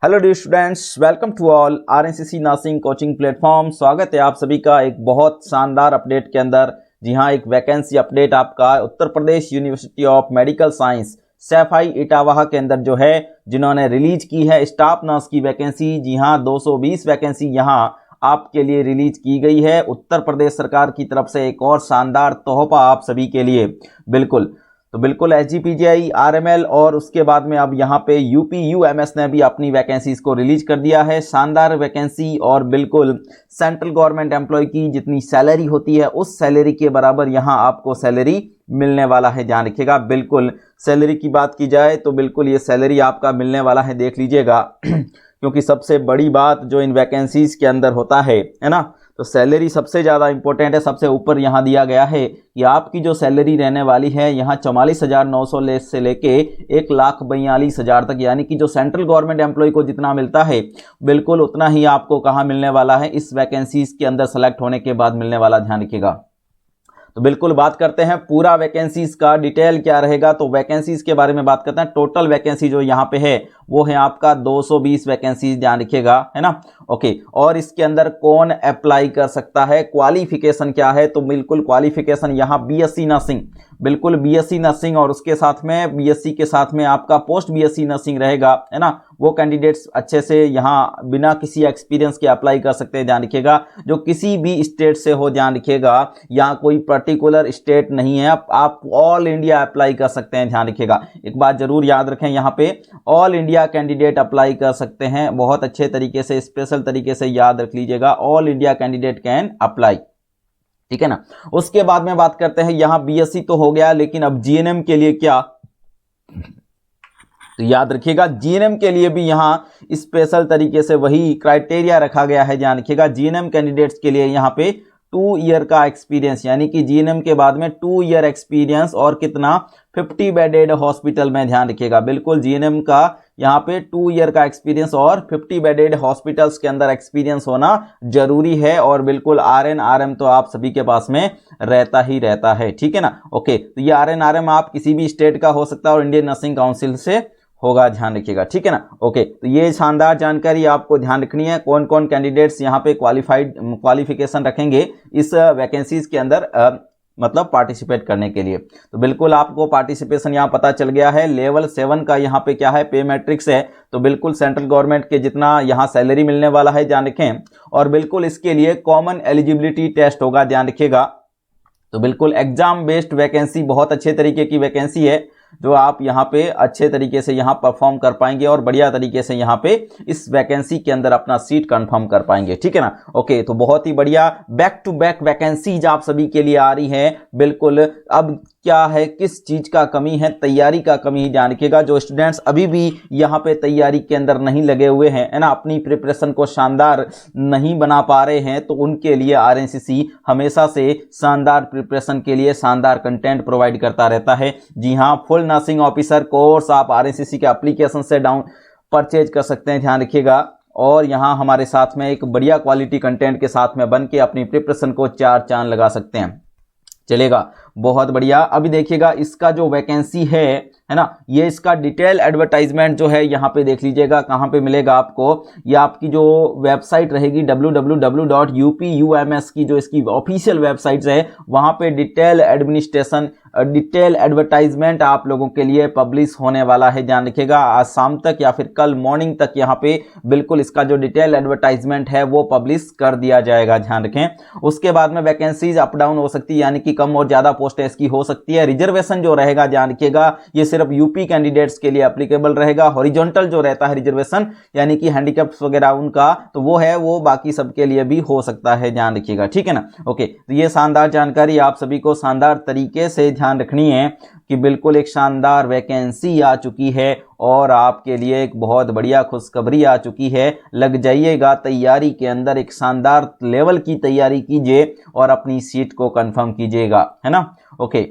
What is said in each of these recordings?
Hello dear students, welcome to all RNCC nursing coaching platform. स्वागत है आप सभी का एक बहुत शानदार अपडेट के अंदर। जी हाँ, एक वैकेंसी अपडेट आपका Uttar Pradesh university of medical science Saifai Etawah के अंदर जो है जिन्होंने रिलीज की है स्टाफ नर्स की वैकेंसी। जी हाँ, 220 वैकेंसी यहाँ आपके लिए रिलीज की गई है उत्तर प्रदेश सरकार की तरफ से। एक और शानदार तोहफा आप सभी के लिए। बिल्कुल एसजीपीजीआई, आरएमएल और उसके बाद में अब यहाँ पे यूपीयूएमएस ने भी अपनी वैकेंसीज को रिलीज कर दिया है। शानदार वैकेंसी और बिल्कुल सेंट्रल गवर्नमेंट एम्प्लॉय की जितनी सैलरी होती है उस सैलरी के बराबर यहाँ आपको सैलरी मिलने वाला है। ध्यान रखिएगा, बिल्कुल सैलरी की बात की जाए तो बिल्कुल ये सैलरी आपका मिलने वाला है, देख लीजिएगा क्योंकि सबसे बड़ी बात जो इन वैकेंसीज के अंदर होता है ना, तो सैलरी सबसे ज़्यादा इंपॉर्टेंट है। सबसे ऊपर यहाँ दिया गया है कि आपकी जो सैलरी रहने वाली है यहाँ 44,900 से लेके 1,42,000 तक, यानी कि जो सेंट्रल गवर्नमेंट एम्प्लॉय को जितना मिलता है बिल्कुल उतना ही आपको कहाँ मिलने वाला है, इस वैकेंसीज के अंदर सेलेक्ट होने के बाद मिलने वाला। ध्यान रखिएगा। तो बिल्कुल बात करते हैं पूरा वैकेंसीज का डिटेल क्या रहेगा। तो वैकेंसीज के बारे में बात करते हैं। टोटल वैकेंसी जो यहाँ पे है वो है आपका 220 वैकेंसीज, ध्यान रखिएगा, है ना। ओके, और इसके अंदर कौन अप्लाई कर सकता है, क्वालिफिकेशन क्या है, तो बिल्कुल क्वालिफिकेशन यहाँ बीएससी नर्सिंग, बिल्कुल बीएससी नर्सिंग और उसके साथ में बीएससी के साथ में आपका पोस्ट बीएससी नर्सिंग रहेगा, है ना। वो कैंडिडेट्स अच्छे से यहाँ बिना किसी एक्सपीरियंस के अप्लाई कर सकते हैं। ध्यान रखिएगा, जो किसी भी स्टेट से हो, ध्यान रखिएगा, यहाँ कोई पर्टिकुलर स्टेट नहीं है, आप ऑल इंडिया अप्लाई कर सकते हैं। ध्यान रखिएगा, एक बात जरूर याद रखें, यहाँ पे ऑल इंडिया कैंडिडेट अप्लाई कर सकते हैं। बहुत अच्छे तरीके से, स्पेशल तरीके से याद रख लीजिएगा, all India candidate can apply, ठीक है ना। उसके बाद में बात करते हैं, यहाँ बीएससी तो हो गया, लेकिन अब जीएनएम के लिए क्या, तो याद रखिएगा जीएनएम के लिए भी यहाँ स्पेशल तरीके से वही क्राइटेरिया रखा गया है। ध्यान रखिएगा, जीएनएम कैंडिडेट्स के लिए यहाँ पे 2 ईयर का एक्सपीरियंस, यानी कि जीएनएम के बाद में 2 ईयर एक्सपीरियंस और कितना 50 बेडेड हॉस्पिटल में। ध्यान रखिएगा, बिल्कुल जीएनएम का यहाँ पे 2 ईयर का एक्सपीरियंस और 50 बेडेड हॉस्पिटल्स के अंदर एक्सपीरियंस होना जरूरी है। और बिल्कुल आरएन आरएम तो आप सभी के पास में रहता ही रहता है, ठीक है ना। ओके, तो ये आरएन आरएम आप किसी भी स्टेट का हो सकता है और इंडियन नर्सिंग काउंसिल से होगा, ध्यान रखिएगा, ठीक है ना। ओके, तो ये शानदार जानकारी आपको ध्यान रखनी है, कौन कौन कैंडिडेट्स यहाँ पे क्वालिफिकेशन रखेंगे इस वैकेंसीज के अंदर मतलब पार्टिसिपेट करने के लिए। तो बिल्कुल आपको पार्टिसिपेशन यहाँ पता चल गया है। लेवल 7 का यहाँ पे क्या है, पे मैट्रिक्स है, तो बिल्कुल सेंट्रल गवर्नमेंट के जितना यहाँ सैलरी मिलने वाला है, ध्यान रखें। और बिल्कुल इसके लिए कॉमन एलिजिबिलिटी टेस्ट होगा, ध्यान रखिएगा। तो बिल्कुल एग्जाम बेस्ड वैकेंसी, बहुत अच्छे तरीके की वैकेंसी है जो आप यहाँ पे अच्छे तरीके से यहाँ परफॉर्म कर पाएंगे और बढ़िया तरीके से यहाँ पे इस वैकेंसी के अंदर अपना सीट कंफर्म कर पाएंगे, ठीक है ना। ओके, तो बहुत ही बढ़िया बैक टू बैक वैकेंसीज आप सभी के लिए आ रही हैं। बिल्कुल अब क्या है, किस चीज का कमी है, तैयारी का कमी, ध्यान रखिएगा। जो स्टूडेंट्स अभी भी यहाँ पे तैयारी के अंदर नहीं लगे हुए हैं, है ना, अपनी प्रिपरेशन को शानदार नहीं बना पा रहे हैं, तो उनके लिए आरएनसीसी हमेशा से शानदार प्रिपरेशन के लिए शानदार कंटेंट प्रोवाइड करता रहता है। जी हाँ, फुल नर्सिंग ऑफिसर कोर्स आप आरएनसीसी के एप्लीकेशन से डाउन परचेज कर सकते हैं, ध्यान रखिएगा। और यहाँ हमारे साथ में एक बढ़िया क्वालिटी कंटेंट के साथ में बन के अपनी प्रिपरेशन को 4 चांद लगा सकते हैं, चलेगा, बहुत बढ़िया। अभी देखिएगा इसका जो वैकेंसी है ना, ये इसका डिटेल एडवर्टाइजमेंट जो है यहाँ पे देख लीजिएगा, कहाँ पे मिलेगा आपको। ये आपकी जो वेबसाइट रहेगी www.upums की जो इसकी ऑफिशियल वेबसाइट है, वहाँ पे डिटेल एडवर्टाइजमेंट आप लोगों के लिए पब्लिश होने वाला है। ध्यान रखिएगा, आज शाम तक या फिर कल मॉर्निंग तक यहाँ पे बिल्कुल इसका जो डिटेल एडवर्टाइजमेंट है वो पब्लिश कर दिया जाएगा, ध्यान रखें। उसके बाद में वैकेंसीज अप डाउन हो सकती है, यानी कि कम और ज्यादा पोस्ट इसकी हो सकती है। रिजर्वेशन जो रहेगा, ध्यान रखिएगा, ये सिर्फ यूपी कैंडिडेट्स के लिए एप्लीकेबल रहेगा। हॉरिजॉन्टल जो रहता है रिजर्वेशन, यानी कि हैंडीकैप्स वगैरह उनका, तो वो है, वो बाकी सबके लिए भी हो सकता है, ध्यान रखिएगा, ठीक है ना। ओके, तो ये शानदार जानकारी आप सभी को शानदार तरीके से ध्यान रखनी है कि बिल्कुल एक शानदार वैकेंसी आ चुकी है और आपके लिए एक बहुत बढ़िया खुशखबरी आ चुकी है। लग जाइएगा तैयारी के अंदर, एक शानदार लेवल की तैयारी कीजिए और अपनी सीट को कंफर्म कीजिएगा, है ना। ओके,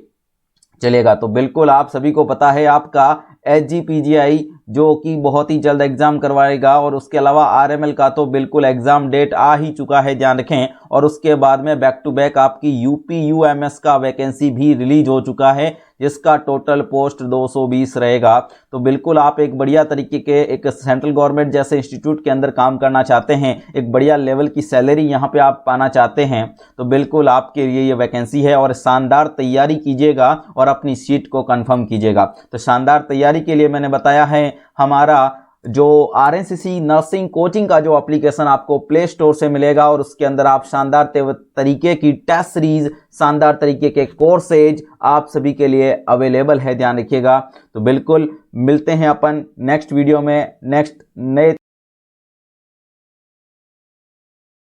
चलेगा। तो बिल्कुल आप सभी को पता है आपका एसजीपीजीआई जो कि बहुत ही जल्द एग्जाम करवाएगा, और उसके अलावा आरएमएल का तो बिल्कुल एग्जाम डेट आ ही चुका है, ध्यान रखें। और उसके बाद में बैक टू बैक आपकी यूपी यूएमएस का वैकेंसी भी रिलीज हो चुका है, जिसका टोटल पोस्ट 220 रहेगा। तो बिल्कुल आप एक बढ़िया तरीके के एक सेंट्रल गवर्नमेंट जैसे इंस्टीट्यूट के अंदर काम करना चाहते हैं, एक बढ़िया लेवल की सैलरी यहां पे आप पाना चाहते हैं, तो बिल्कुल आपके लिए ये वैकेंसी है। और शानदार तैयारी कीजिएगा और अपनी सीट को कंफर्म कीजिएगा। तो शानदार तैयारी के लिए मैंने बताया है हमारा जो आरएनसीसी नर्सिंग कोचिंग का जो एप्लीकेशन आपको प्ले स्टोर से मिलेगा, और उसके अंदर आप शानदार तरीके की टेस्ट सीरीज, शानदार तरीके के कोर्सेज आप सभी के लिए अवेलेबल है, ध्यान रखिएगा। तो बिल्कुल मिलते हैं अपन नेक्स्ट वीडियो में नेक्स्ट नए